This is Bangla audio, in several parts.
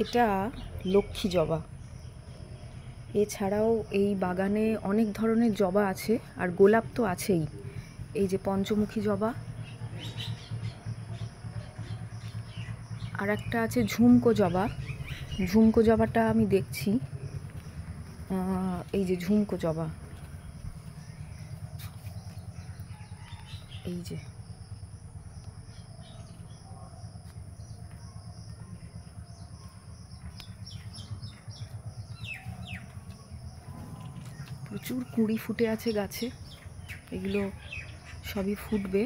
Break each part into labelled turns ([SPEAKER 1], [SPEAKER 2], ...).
[SPEAKER 1] এটা লক্ষ্মী জবা। এছাড়াও এই বাগানে অনেক ধরনের জবা আছে, আর গোলাপ তো আছেই। এই যে পঞ্চমুখী জবা, আর একটা আছে ঝুমকো জবা। ঝুমকো জবাটা আমি দেখছি, এই যে ঝুমকো জবা, এই যে প্রচুর কুঁড়ি ফুটে আছে গাছে, এগুলো সবই ফুটবে।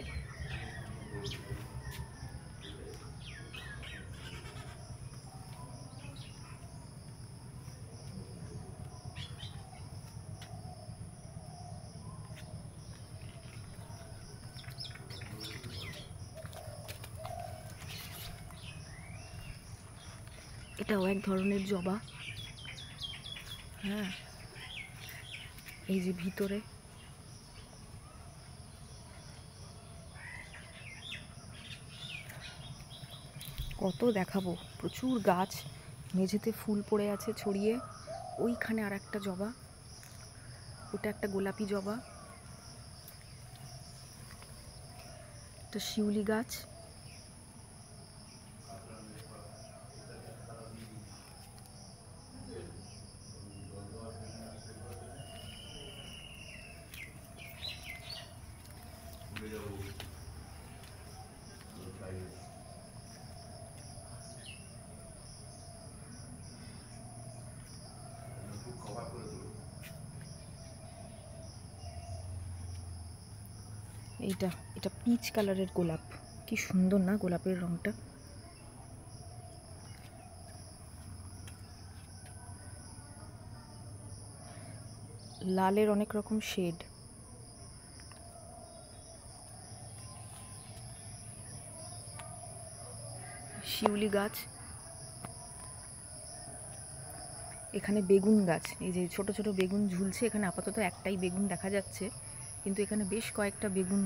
[SPEAKER 1] এটাও এক ধরনের জবা। হ্যাঁ, এই যে ভিতরে কত দেখাবো, প্রচুর গাছ, মেঝেতে ফুল পড়ে আছে ছড়িয়ে। ওইখানে আর একটা জবা, ওটা একটা গোলাপি জবা, একটা শিউলি গাছ। এইটা এটা পিচ কালারের গোলাপ, কি সুন্দর না গোলাপের রংটা। লালের অনেক রকম শেড। শিউলি গাছ, এখানে বেগুন গাছ, এই যে ছোট ছোট বেগুন ঝুলছে। এখানে আপাতত একটাই বেগুন দেখা যাচ্ছে, কিন্তু এখানে বেশ কয়েকটা বেগুন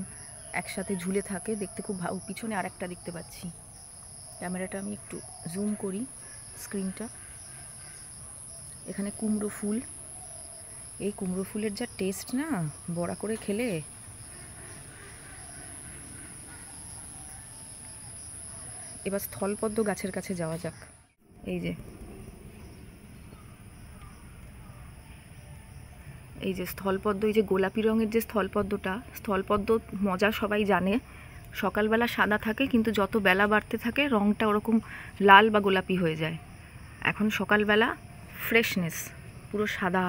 [SPEAKER 1] একসাথে ঝুলে থাকে, দেখতে খুব ভালো। পিছনে আর একটা দেখতে পাচ্ছি, ক্যামেরাটা আমি একটু জুম করি স্ক্রিনটা। এখানে কুমড়ো ফুল, এই কুমড়ো ফুলের যা টেস্ট না, বড়া করে খেলে। এবার স্থলপদ্ম গাছের কাছে যাওয়া যাক। এই যে এই যে স্থলপদ্ম, এই যে গোলাপি রঙের যে স্থলপদ্মটা, স্থলপদ্ম মজা সবাই জানে। সকালবেলা সাদা থাকে, কিন্তু যত বেলা বাড়তে থাকে রঙটা ওরকম লাল বা গোলাপি হয়ে যায়। এখন সকালবেলা ফ্রেশনেস, পুরো সাদা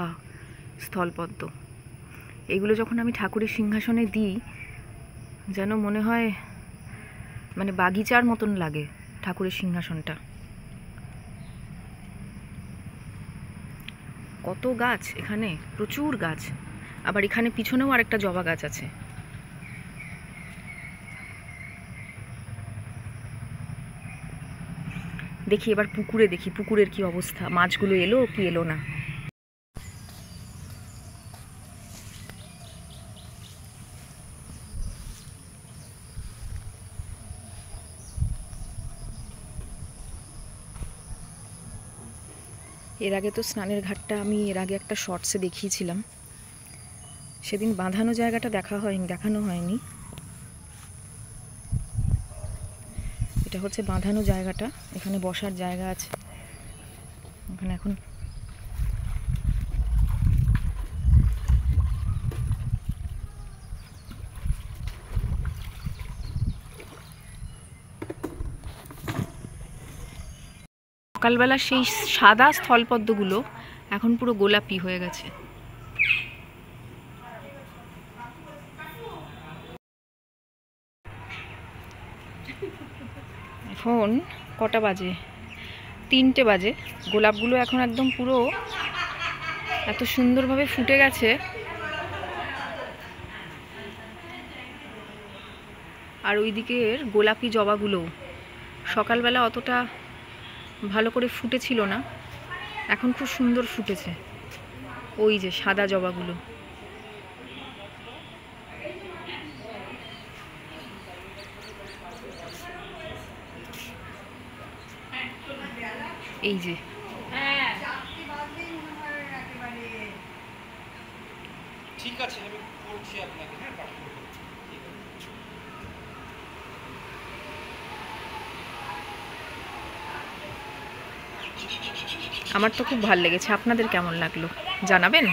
[SPEAKER 1] স্থলপদ্ম। এগুলো যখন আমি ঠাকুরের সিংহাসনে দিই, যেন মনে হয় মানে বাগিচার মতন লাগে ঠাকুরের সিংহাসনটা। কত গাছ এখানে, প্রচুর গাছ। আবার এখানে পিছনেও আরেকটা জবা গাছ আছে। দেখি এবার পুকুরে, দেখি পুকুরের কি অবস্থা, মাছগুলো এলো কি এলো না। এর আগে তো স্নানের ঘাটটা আমি এর আগে একটা শর্টসে দেখিয়েছিলাম, সেদিন বাঁধানো জায়গাটা দেখানো হয়নি। এটা হচ্ছে বাঁধানো জায়গাটা, এখানে বসার জায়গা আছে। এখানে এখন সকালবেলা সেই সাদা স্থলপদ্মগুলো এখন পুরো গোলাপি হয়ে গেছে। এখন কটা বাজে? 3টে বাজে। গোলাপগুলো এখন একদম পুরো এত সুন্দরভাবে ফুটে গেছে। আর ওই দিকের গোলাপি জবাগুলো সকালবেলা অতটা ভালো করে ফুটেছিল না, এখন খুব সুন্দর ফুটেছে। ওই যে সাদা জবাগুলো, এই যে
[SPEAKER 2] ঠিক আছে, আমি বলছি আপনাকে। হ্যাঁ, পাঠিয়ে দেবো। ঠিক আছে।
[SPEAKER 1] আমার তো খুব ভালো লেগেছে, আপনাদের কেমন লাগলো জানাবেন।